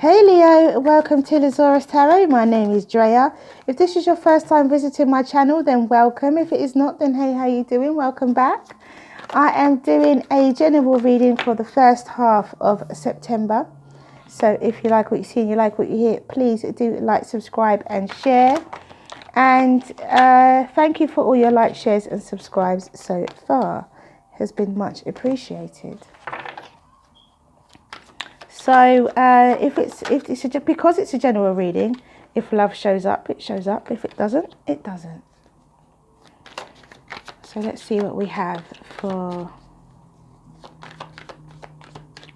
Hey Leo, welcome to the Zarious Tarot. My name is Drea. If this is your first time visiting my channel, then welcome. If it is not, then hey, how you doing? Welcome back. I am doing a general reading for the first half of September. So if you like what you see and you like what you hear, please do like, subscribe and share. And thank you for all your likes, shares and subscribes so far. It has been much appreciated. So because it's a general reading, if love shows up, it shows up. If it doesn't, it doesn't. So let's see what we have for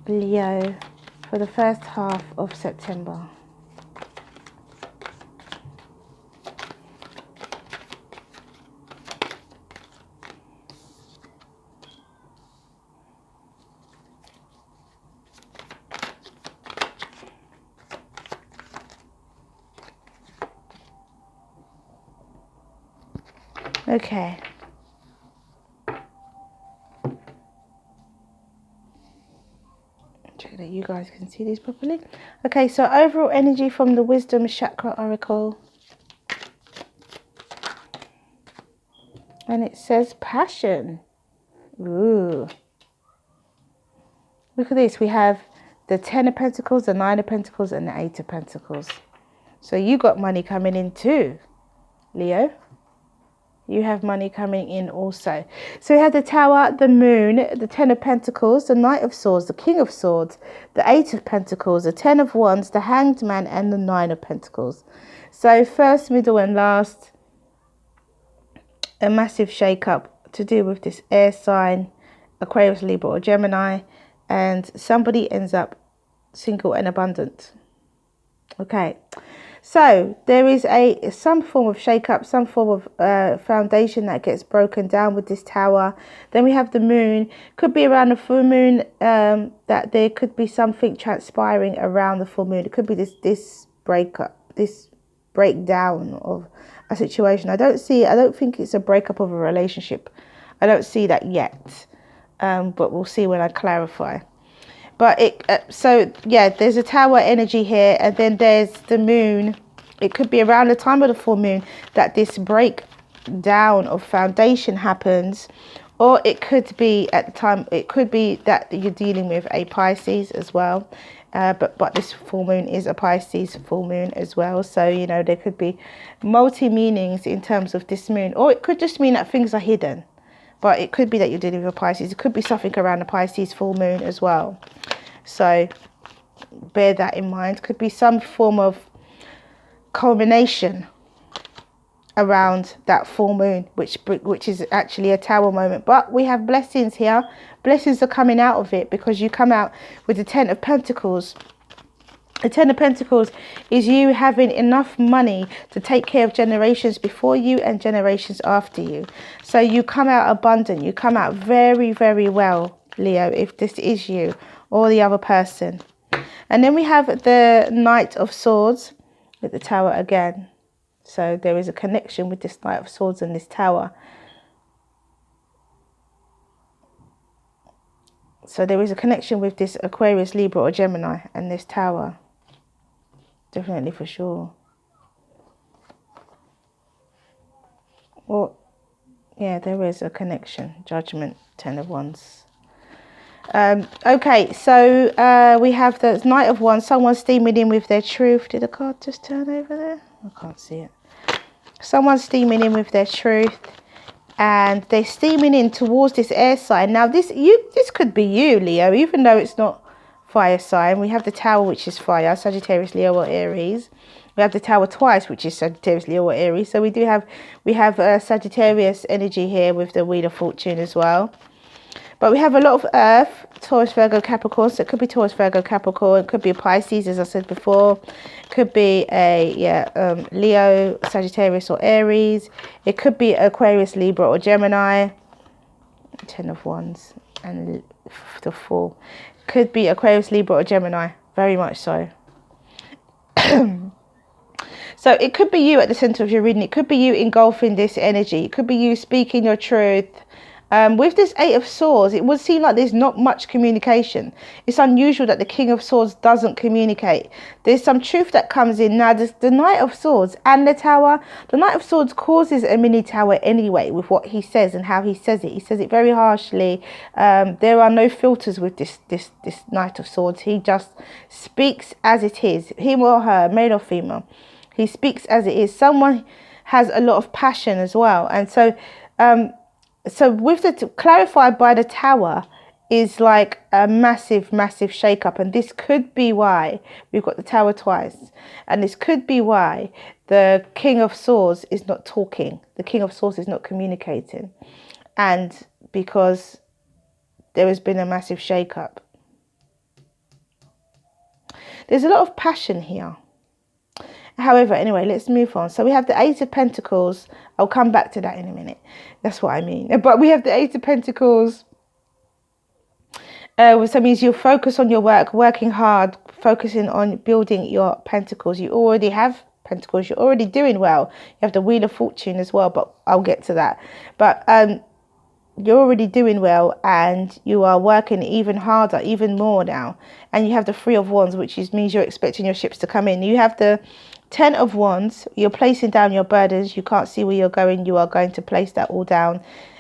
Leo for the first half of September. Okay. Check that you guys can see these properly. Okay, so overall energy from the Wisdom Chakra Oracle. And it says passion. Ooh. Look at this. We have the 10 of Pentacles, the 9 of Pentacles, and the 8 of Pentacles. So you got money coming in too, Leo. You have money coming in also. So we have the Tower, the Moon, the 10 of Pentacles, the Knight of Swords, the King of Swords, the 8 of Pentacles, the 10 of Wands, the Hanged Man, and the 9 of Pentacles. So first, middle, and last, a massive shake-up to do with this air sign, Aquarius, Libra, or Gemini, and somebody ends up single and abundant. Okay. So there is some form of shake-up, some form of foundation that gets broken down with this tower. Then we have the moon. Could be around the full moon, that there could be something transpiring around the full moon. It could be this breakup, this breakdown of a situation. I don't think it's a breakup of a relationship. I don't see that yet, but we'll see when I clarify. But there's a tower energy here, and then there's the moon. It could be around the time of the full moon that this breakdown of foundation happens, or it could be at the time. It could be that you're dealing with a Pisces as well, but this full moon is a Pisces full moon as well. So you know there could be multi meanings in terms of this moon, or it could just mean that things are hidden. But it could be that you're dealing with a Pisces. It could be something around the Pisces full moon as well. So bear that in mind. Could be some form of culmination around that full moon, which is actually a tower moment. But we have blessings here. Blessings are coming out of it because you come out with the 10 of Pentacles. The 10 of Pentacles is you having enough money to take care of generations before you and generations after you. So you come out abundant. You come out very, very well, Leo, if this is you or the other person. And then we have the Knight of Swords with the tower again. So there is a connection with this Knight of Swords and this tower. So there is a connection with this Aquarius, Libra or Gemini and this tower. Definitely, for sure. Well, yeah, there is a connection. Judgment, 10 of Wands. Okay, so we have the Knight of Wands. Someone's steaming in with their truth. Did the card just turn over there? I can't see it. Someone's steaming in with their truth, and they're steaming in towards this air sign. Now, this could be you, Leo, even though it's not fire sign. We have the tower, which is fire, Sagittarius, Leo or Aries. We have the tower twice, which is Sagittarius, Leo or Aries. So we have Sagittarius energy here with the Wheel of Fortune as well. But we have a lot of Earth, Taurus, Virgo, Capricorn. So it could be Taurus, Virgo, Capricorn. It could be a Pisces, as I said before. It could be a Leo, Sagittarius or Aries. It could be Aquarius, Libra or Gemini. 10 of Wands and the Fool. Could be Aquarius, Libra or Gemini. Very much so. So it could be you at the center of your reading. It could be you engulfing this energy. It could be you speaking your truth. With this Eight of Swords, it would seem like there's not much communication. It's unusual that the King of Swords doesn't communicate. There's some truth that comes in. Now, the Knight of Swords and the Tower. The Knight of Swords causes a mini tower anyway with what he says and how he says it. He says it very harshly. There are no filters with this Knight of Swords. He just speaks as it is. Him or her, male or female. He speaks as it is. Someone has a lot of passion as well. And so... So with the clarified by the Tower is like a massive shake-up, and this could be why we've got the Tower twice, and this could be why the King of Swords is not talking, the King of Swords is not communicating, and because there has been a massive shake-up. There's a lot of passion here. However, anyway, let's move on. So we have the Eight of Pentacles. I'll come back to that in a minute. That's what I mean. But we have the Eight of Pentacles. So that means you'll focus on your work, working hard, focusing on building your pentacles. You already have pentacles. You're already doing well. You have the Wheel of Fortune as well, but I'll get to that. But you're already doing well, and you are working even harder, even more now. And you have the Three of Wands, which means you're expecting your ships to come in. You have the Ten of Wands. You're placing down your burdens. You can't see where you're going. You are going to place that all down.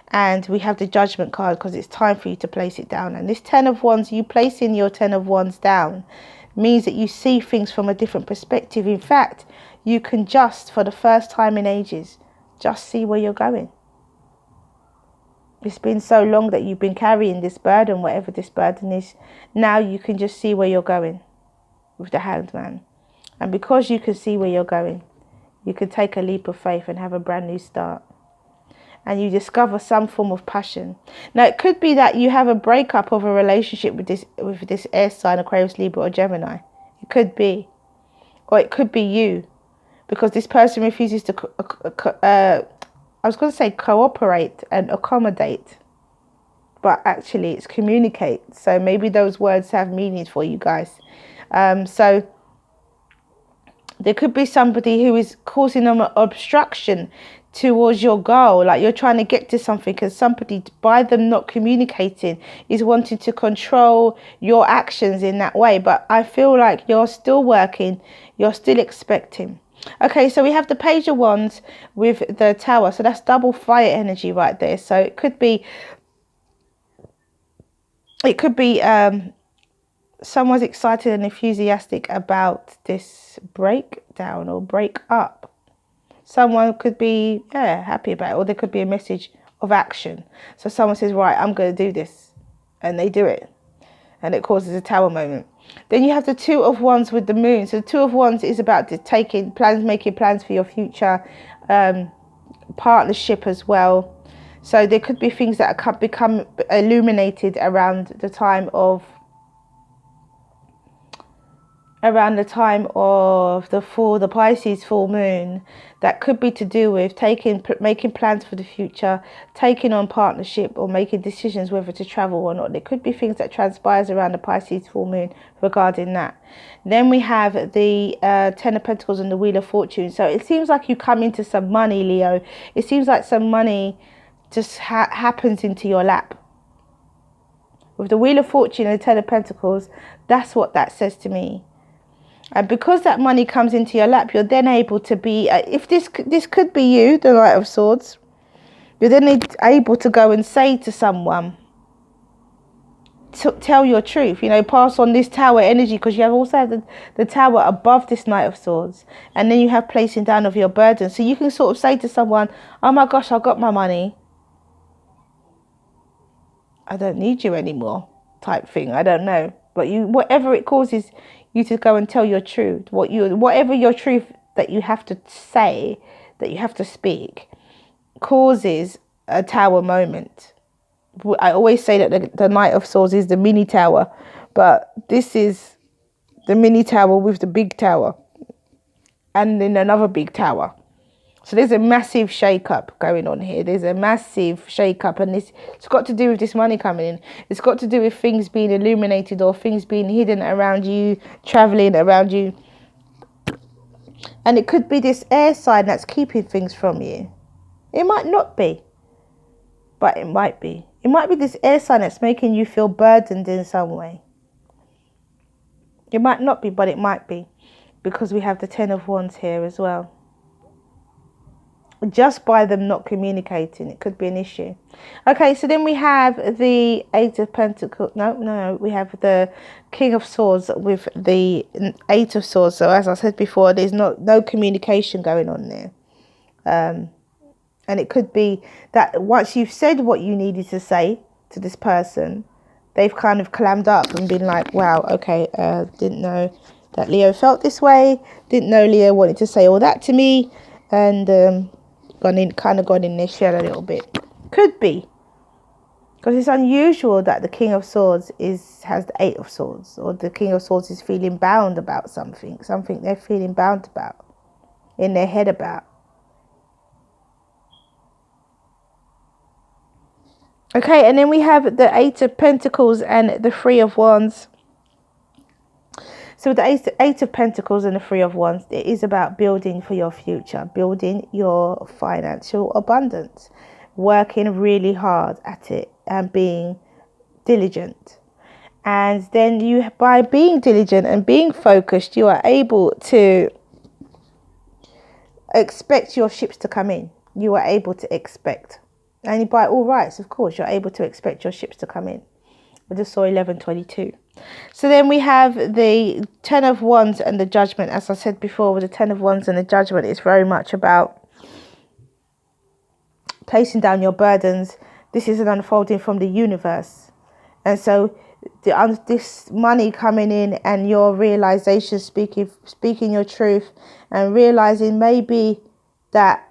And we have the Judgment card because it's time for you to place it down. And this Ten of Wands, you placing your Ten of Wands down means that you see things from a different perspective. In fact, you can just, for the first time in ages, just see where you're going. It's been so long that you've been carrying this burden, whatever this burden is. Now you can just see where you're going with the Hanged Man. And because you can see where you're going, you can take a leap of faith and have a brand new start. And you discover some form of passion. Now, it could be that you have a breakup of a relationship with this air sign, Aquarius, Libra or Gemini. It could be. Or it could be you. Because this person refuses to... I was going to say cooperate and accommodate, but actually it's communicate. So maybe those words have meanings for you guys. So there could be somebody who is causing an obstruction towards your goal. Like you're trying to get to something, and somebody, by them not communicating, is wanting to control your actions in that way. But I feel like you're still working, you're still expecting. Okay, so we have the Page of Wands with the Tower. So that's double fire energy right there. So it could be someone's excited and enthusiastic about this breakdown or break up. Someone could be happy about it, or there could be a message of action. So someone says, right, I'm going to do this, and they do it, and it causes a Tower moment. Then you have the Two of Wands with the Moon. So the Two of Wands is about making plans for your future, partnership as well. So there could be things that become illuminated around the time of the Pisces full moon. That could be to do with making plans for the future, taking on partnership, or making decisions whether to travel or not. There could be things that transpires around the Pisces full moon regarding that. Then we have the Ten of Pentacles and the Wheel of Fortune. So it seems like you come into some money, Leo. It seems like some money just happens into your lap. With the Wheel of Fortune and the Ten of Pentacles, that's what that says to me. And because that money comes into your lap, you're then able to be, if this could be you, the Knight of Swords, you're then able to go and say to someone, tell your truth, pass on this Tower energy, because you also have the Tower above this Knight of Swords, and then you have placing down of your burden. So you can sort of say to someone, oh my gosh, I got my money, I don't need you anymore, type thing. I don't know, but whatever it causes you to go and tell your truth, whatever your truth that you have to say, that you have to speak, causes a Tower moment. I always say that the Knight of Swords is the mini Tower, but this is the mini Tower with the big Tower, and then another big Tower. So there's a massive shake-up going on here. There's a massive shake-up, and it's got to do with this money coming in. It's got to do with things being illuminated or things being hidden around you, traveling around you. And it could be this air sign that's keeping things from you. It might not be. But it might be. It might be this air sign that's making you feel burdened in some way. It might not be, but it might be. Because we have the Ten of Wands here as well. Just by them not communicating, it could be an issue. Okay, so then we have the Eight of Pentacles. No, we have the King of Swords with the Eight of Swords. So as I said before, there's no communication going on there. And it could be that once you've said what you needed to say to this person, they've kind of clammed up and been like, wow, okay, didn't know that Leo felt this way. Didn't know Leo wanted to say all that to me. And gone in their shell a little bit. Could be. Because it's unusual that the King of Swords has the Eight of Swords. Or the King of Swords is feeling bound about something. Something they're feeling bound about. In their head about. Okay, and then we have the Eight of Pentacles and the Three of Wands. So with the Eight of Pentacles and the Three of Wands, it is about building for your future, building your financial abundance, working really hard at it and being diligent. And then by being diligent and being focused, you are able to expect your ships to come in. You are able to expect. And by all rights, of course, you're able to expect your ships to come in. I just saw 1122. So then we have the Ten of Wands and the Judgment. As I said before, with the Ten of Wands and the Judgment, it's very much about placing down your burdens. This is an unfolding from the universe. And so this money coming in and your realization, speaking your truth and realizing maybe that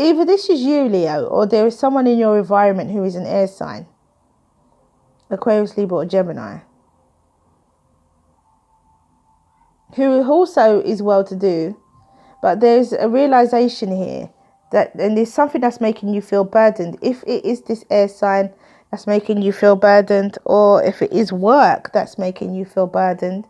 either this is you, Leo, or there is someone in your environment who is an air sign. Aquarius, Libra, or Gemini. Who also is well-to-do. But there's a realization here that, and there's something that's making you feel burdened. If it is this air sign that's making you feel burdened, or if it is work that's making you feel burdened,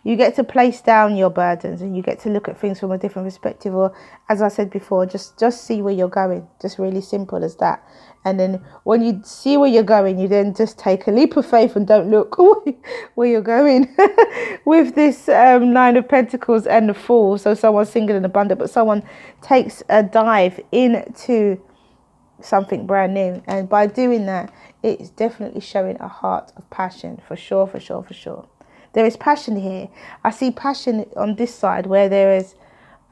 you get to place down your burdens and you get to look at things from a different perspective. Or, as I said before, just see where you're going. Just really simple as that. And then when you see where you're going, you then just take a leap of faith and don't look where you're going. With this Nine of Pentacles and the Fool. So someone's single and abundant, but someone takes a dive into something brand new. And by doing that, it's definitely showing a heart of passion. For sure, for sure, for sure. There is passion here. I see passion on this side where there is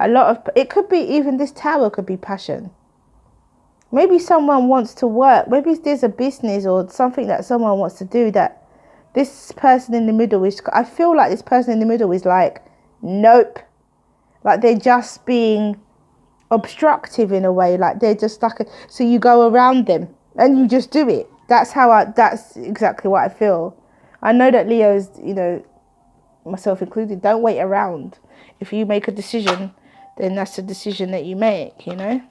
a lot of... It could be even this tower could be passion. Maybe someone wants to work. Maybe there's a business or something that someone wants to do that this person in the middle is... I feel like this person in the middle is like, nope. Like they're just being obstructive in a way. Like they're just like... So you go around them and you just do it. That's exactly what I feel. I know that Leo's, myself included, don't wait around. If you make a decision, then that's the decision that you make, And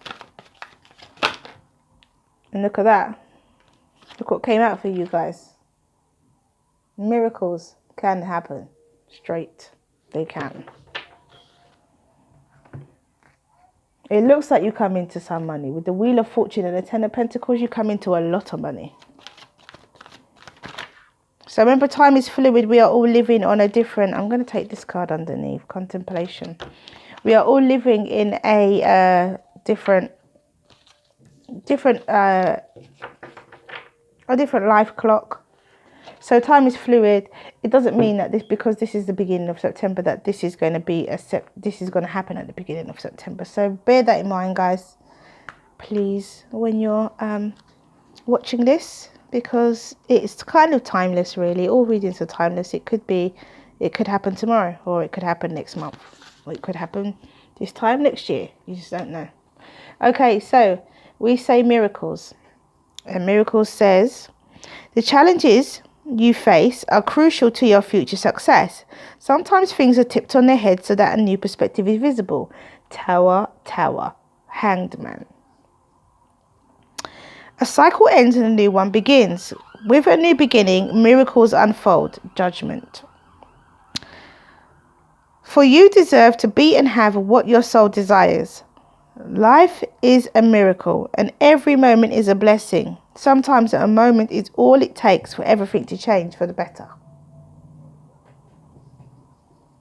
look at that. Look what came out for you guys. Miracles can happen. Straight. They can. It looks like you come into some money. With the Wheel of Fortune and the Ten of Pentacles, you come into a lot of money. So remember, time is fluid. We are all living on a different... I'm going to take this card underneath. Contemplation. We are all living in a different life clock. So time is fluid. It doesn't mean that because this is the beginning of September, that this is going to be this is going to happen at the beginning of September. So bear that in mind, guys. Please, when you're watching this. Because it's kind of timeless, really. All readings are timeless. It could happen tomorrow, or it could happen next month, or it could happen this time next year. You just don't know. Okay, so we say miracles. And miracles says, the challenges you face are crucial to your future success. Sometimes things are tipped on their head so that a new perspective is visible. Tower, Hanged Man. A cycle ends and a new one begins. With a new beginning, miracles unfold. Judgment. For you deserve to be and have what your soul desires. Life is a miracle and every moment is a blessing. Sometimes a moment is all it takes for everything to change for the better.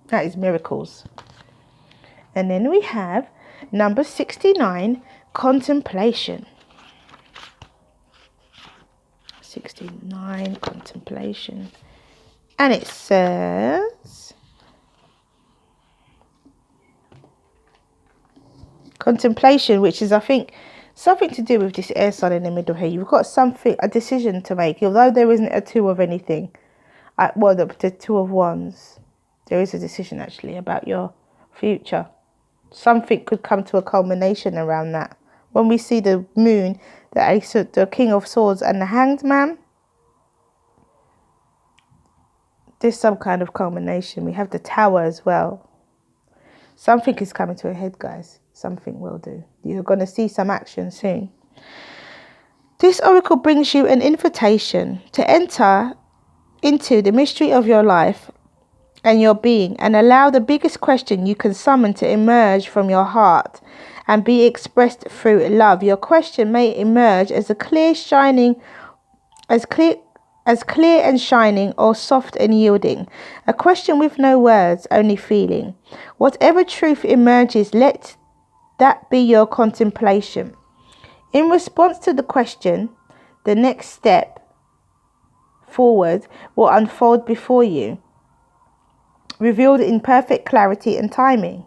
That is miracles. And then we have number 69, contemplation. 69, contemplation. And it says, contemplation, which is, I think, something to do with this air sign in the middle here. You've got something, a decision to make. Although there isn't a two of anything, well, the two of wands, there is a decision actually about your future. Something could come to a culmination around that. When we see the moon, the king of swords and the hanged man, there's some kind of culmination. We have the tower as well. Something is coming to a head, guys. Something will do. You're going to see some action soon. This oracle brings you an invitation to enter into the mystery of your life and your being and allow the biggest question you can summon to emerge from your heart and be expressed through love. Your question may emerge as a clear and shining, or soft and yielding. A question with no words, only feeling. Whatever truth emerges, let that be your contemplation. In response to the question, the next step forward will unfold before you, revealed in perfect clarity and timing.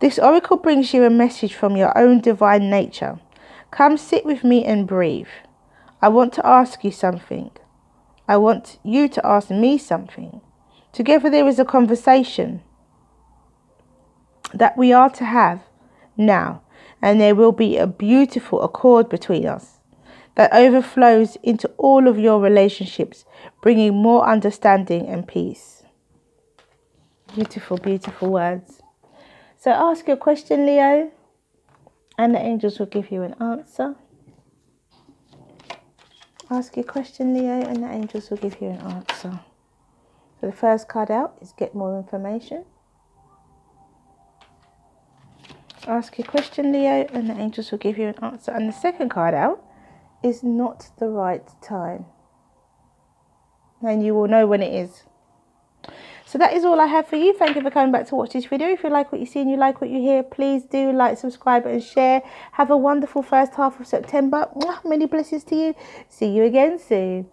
This oracle brings you a message from your own divine nature. Come sit with me and breathe. I want to ask you something. I want you to ask me something. Together there is a conversation that we are to have now, and there will be a beautiful accord between us that overflows into all of your relationships, bringing more understanding and peace. Beautiful, beautiful words. So ask your question, Leo, and the angels will give you an answer. Ask your question, Leo, and the angels will give you an answer. So the first card out is get more information. Ask your question, Leo, and the angels will give you an answer. And the second card out is not the right time. And you will know when it is. So that is all I have for you. Thank you for coming back to watch this video. If you like what you see and you like what you hear, please do like, subscribe and share. Have a wonderful first half of September. Many blessings to you. See you again soon.